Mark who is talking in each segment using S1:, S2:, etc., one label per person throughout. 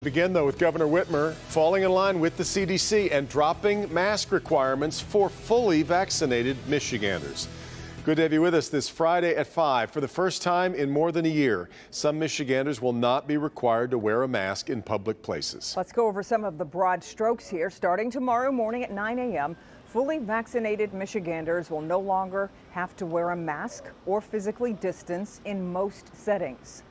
S1: Begin, though, with Governor Whitmer falling in line with the CDC and dropping mask requirements for fully vaccinated Michiganders. Good to have you with us this Friday at 5. For the first time in more than a year, some Michiganders will not be required to wear a mask in public places.
S2: Let's go over some of the broad strokes here. Starting tomorrow morning at 9 a.m., fully vaccinated Michiganders will no longer have to wear a mask or physically distance in most settings.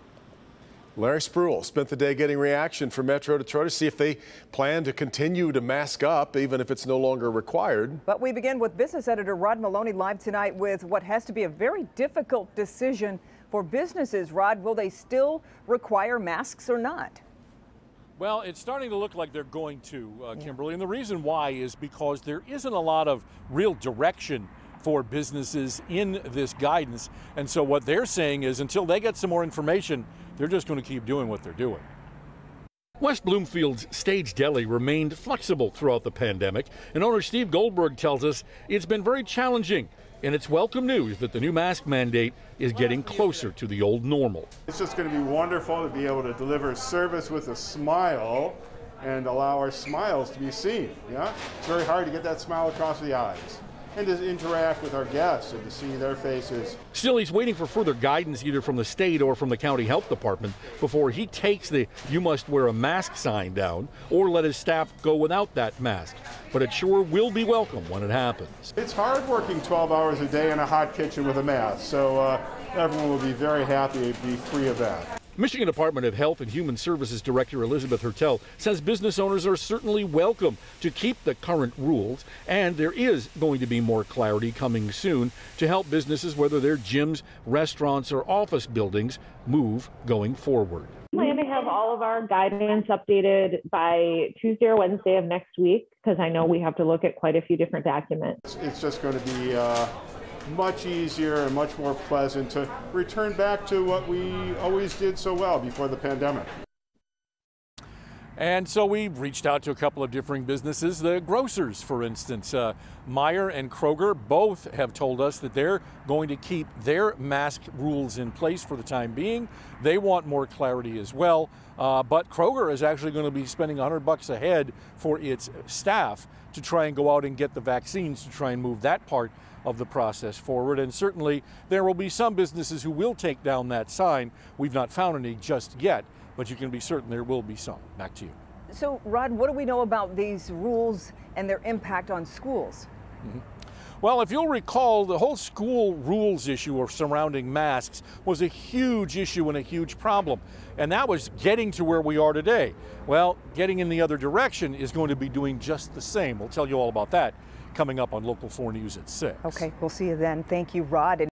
S1: Larry Spruill spent the day getting reaction from Metro Detroit to see if they plan to continue to mask up, even if it's no longer required.
S2: But we begin with business editor Rod Maloney live tonight with what has to be a very difficult decision for businesses. Rod, will they still require masks or not?
S3: Well, it's starting to look like they're going to, Kimberly, and the reason why is because there isn't a lot of real direction for businesses in this guidance. And so what they're saying is until they get some more information, they're just going to keep doing what they're doing. West Bloomfield's Stage Deli remained flexible throughout the pandemic, and owner Steve Goldberg tells us it's been very challenging, and it's welcome news that the new mask mandate is getting closer to the old normal.
S4: It's just going to be wonderful to be able to deliver service with a smile and allow our smiles to be seen. Yeah, it's very hard to get that smile across the eyes and to interact with our guests and to see their faces.
S3: Still, he's waiting for further guidance either from the state or from the county health department before he takes the "you must wear a mask" sign down or let his staff go without that mask. But it sure will be welcome when it happens.
S4: It's hard working 12 hours a day in a hot kitchen with a mask, so everyone will be very happy to be free of that.
S3: Michigan Department of Health and Human Services Director Elizabeth Hertel says business owners are certainly welcome to keep the current rules, and there is going to be more clarity coming soon to help businesses, whether they're gyms, restaurants, or office buildings, move going forward.
S5: We plan to have all of our guidance updated by Tuesday or Wednesday of next week, because I know we have to look at quite a few different documents.
S4: It's just going to be much easier and much more pleasant to return back to what we always did so well before the pandemic.
S3: And so we reached out to a couple of different businesses, the grocers, for instance. Meijer and Kroger both have told us that they're going to keep their mask rules in place for the time being. They want more clarity as well. But Kroger is actually going to be spending $100 a head for its staff to try and go out and get the vaccines to try and move that part of the process forward. And certainly there will be some businesses who will take down that sign. We've not found any just yet, but you can be certain there will be some. Back to you.
S2: So, Rod, what do we know about these rules and their impact on schools?
S3: Well, if you'll recall, the whole school rules issue surrounding masks was a huge issue and a huge problem. And that was getting to where we are today. Well, getting in the other direction is going to be doing just the same. We'll tell you all about that coming up on Local 4 News at 6.
S2: Okay, we'll see you then. Thank you, Rod.